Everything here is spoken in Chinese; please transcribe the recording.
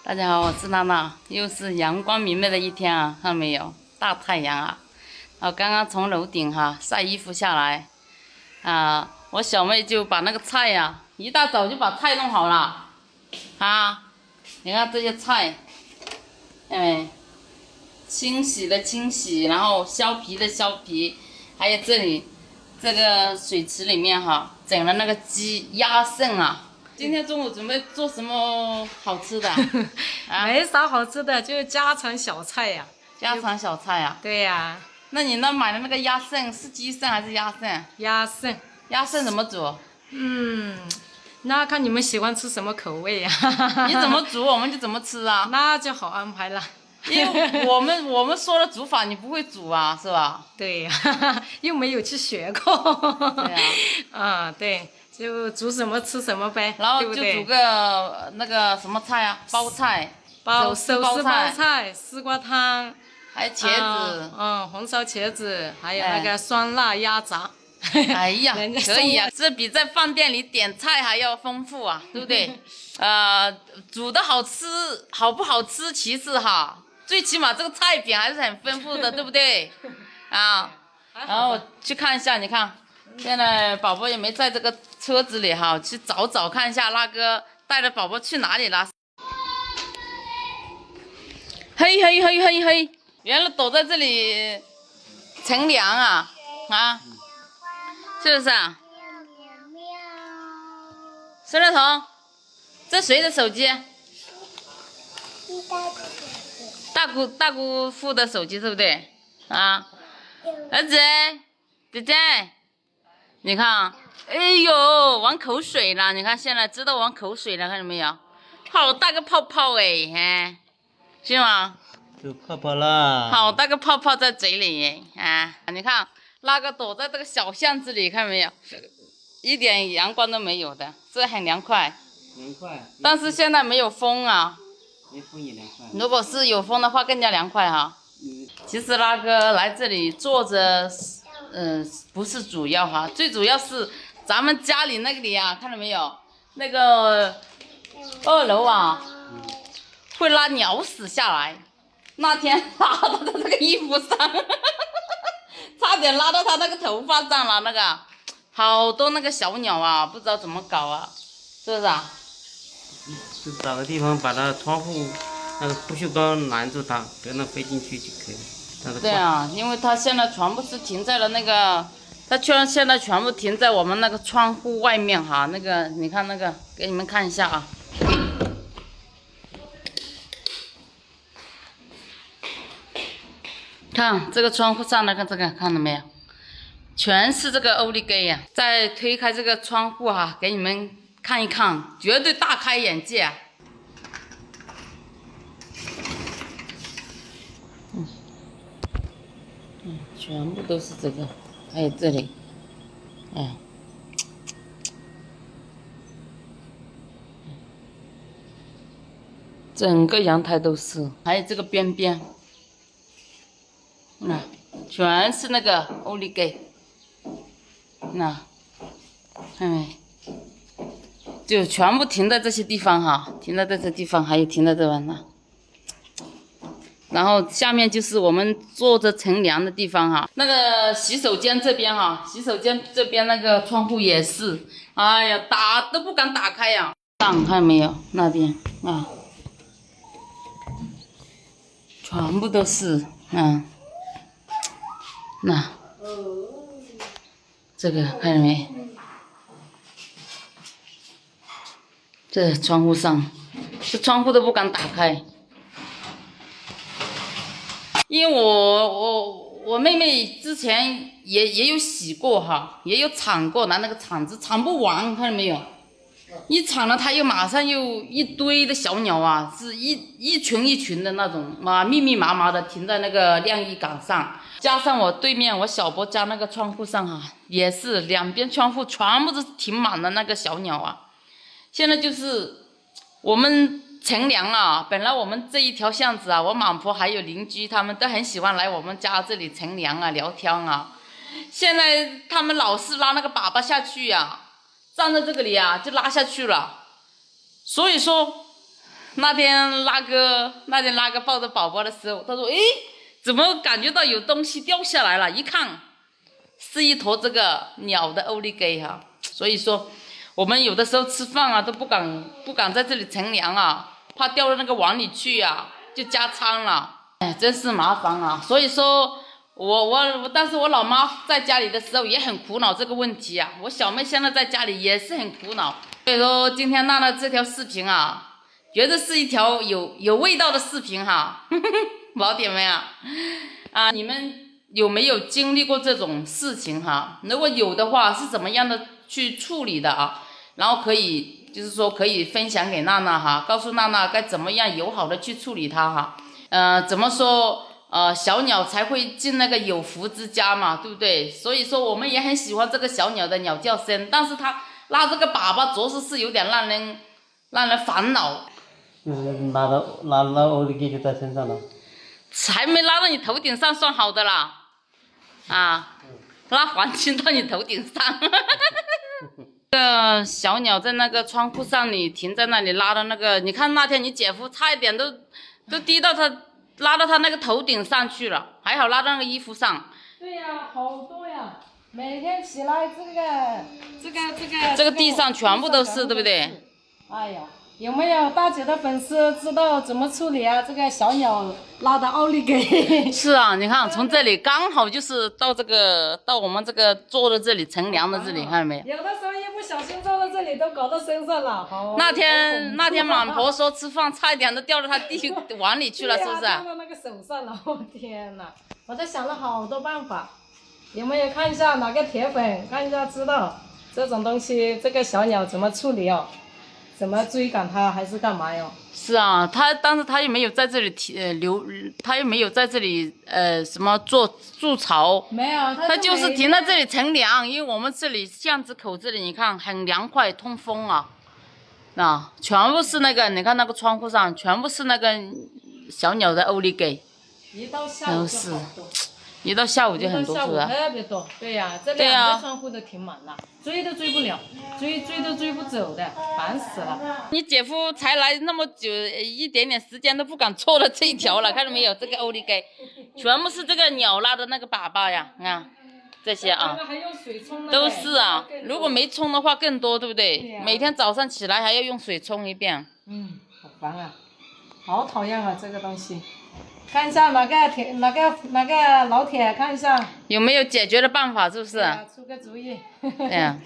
大家好，我是娜娜，又是阳光明媚的一天啊，看到没有？大太阳啊！我刚刚从楼顶晒衣服下来，我小妹就把那个菜呀，一大早就把菜弄好了，你看这些菜，清洗的清洗，然后削皮的削皮，还有这里这个水池里面整了那个鸡鸭肾啊。今天中午准备做什么好吃的？没啥好吃的，就是家常小菜呀。家常小菜呀。对呀。那你那买的那个鸭肾是鸡肾还是鸭肾？鸭肾。鸭肾怎么煮？那看你们喜欢吃什么口味呀。你怎么煮我们就怎么吃啊。那就好安排了。因为我们说的煮法你不会煮啊，是吧？对呀，又没有去学过。对呀。对。就煮什么吃什么呗，然后就煮个那个什么菜啊，包菜，手撕包菜，丝瓜汤，还有茄子，红烧茄子，还有那个酸辣鸭杂。哎呀，可以啊，这比在饭店里点菜还要丰富啊，对不对？煮的好吃，好不好吃其次最起码这个菜品还是很丰富的，对不对？然后我去看一下，你看。现在宝宝也没在这个车子里去找看一下那个带着宝宝去哪里了。嘿，原来躲在这里乘凉啊，是不是啊？孙乐彤，这谁的手机？大姑父的手机，对不对？儿子，姐姐。你看，哎呦，玩口水了！你看现在知道玩口水了，看到没有？好大个泡泡哎，是吗？有泡泡啦！好大个泡泡在嘴里你看那个躲在这个小巷子里，看到没有？一点阳光都没有的，这很凉快。凉快。但是现在没有风啊。没风也凉快。如果是有风的话，更加凉快其实那个来这里坐着。不是主要最主要是咱们家里那里看到没有？那个2楼会拉鸟屎下来。那天拉到他那个衣服上，差点拉到他那个头发上了。那个好多那个小鸟不知道怎么搞是不是就找个地方把它窗户那个不锈钢拦住它，不要让飞进去就可以了。对因为它现在全部是停在了那个，现在全部停在我们那个窗户外面那个你看那个，给你们看一下看这个窗户上那个这个看到没有？全是这个欧丽给呀！再推开这个窗户给你们看一看，绝对大开眼界全部都是这个，还有这里，整个阳台都是，还有这个边边，全是那个欧丽给，看没？就全部停在这些地方停在这些地方，还有停在这边然后下面就是我们坐着乘凉的地方那个洗手间这边洗手间这边那个窗户也是，哎呀，打都不敢打开看到没有？那边全部都是这个看到没？这窗户上，这窗户都不敢打开。因为我妹妹之前也有洗过也有铲过，拿那个铲子铲不完，看到没有？一铲了，它又马上又一堆的小鸟是一群一群的那种密密麻麻的停在那个晾衣杆上，加上我对面我小伯家那个窗户上也是两边窗户全部都停满了那个小鸟现在就是我们。乘凉本来我们这一条巷子我满婆还有邻居，他们都很喜欢来我们家这里乘凉聊天现在他们老是拉那个粑粑下去站在这个里就拉下去了，所以说那天那个抱着宝宝的时候，他说：“诶，怎么感觉到有东西掉下来了？一看，是一坨这个鸟的欧利给哈。所以说，我们有的时候吃饭啊，都不敢在这里乘凉啊，怕掉到那个碗里去啊，就加餐了。哎，真是麻烦啊。所以说。”但是我老妈在家里的时候也很苦恼这个问题啊。我小妹现在在家里也是很苦恼，所以说今天娜娜这条视频啊，觉得是一条有味道的视频哈，宝姐们啊，你们有没有经历过这种事情哈？如果有的话，是怎么样的去处理的啊？然后可以分享给娜娜哈，告诉娜娜该怎么样友好的去处理它哈。怎么说？小鸟才会进那个有福之家嘛，对不对？所以说我们也很喜欢这个小鸟的鸟叫声，但是它拉这个粑粑着实是有点让人烦恼。拉到欧里给就在身上了。还没拉到你头顶上算好的啦，拉黄金到你头顶上。这个小鸟在那个窗户上，你停在那里拉的那个，你看那天你姐夫差一点都滴到他。拉到他那个头顶上去了，还好拉到那个衣服上。对呀，好多呀！每天起来这个地上全部都是，对不对？哎呀，有没有大姐的粉丝知道怎么处理啊？这个小鸟拉到奥利给。是啊，你看从这里刚好就是到我们这个坐的这里乘凉的这里，看到没有？有的时候一不小心坐到这里都搞到身上了，好。那天满婆说吃饭差一点都掉到他碗里去了，是不是？掉到那个手上了，我天哪！我在想了好多办法，有没有看一下哪个铁粉？看一下知道这种东西，这个小鸟怎么处理哦？怎么追赶它还是干嘛哟？是啊，但是他又没有在这里他又没有在这里什么筑巢，没有，他就是停在这里乘凉，因为我们这里巷子口这里你看很凉快，通风啊，全部是那个，你看那个窗户上全部是那个小鸟的欧利给，一到下午就好多。一到下午就很多，是不是？特别多，对呀，这两个窗户都停满了，追都追不了，追都追不走的，烦死了。你姐夫才来那么久，一点点时间都不敢错了这一条了，看到没有？这个欧利给，全部是这个鸟拉的那个粑粑呀，这些啊，还用水冲都是啊，如果没冲的话更多，对不对？每天早上起来还要用水冲一遍。好烦啊，好讨厌啊这个东西。看一下哪个老铁，看一下有没有解决的办法，是不是？出个主意。对呀。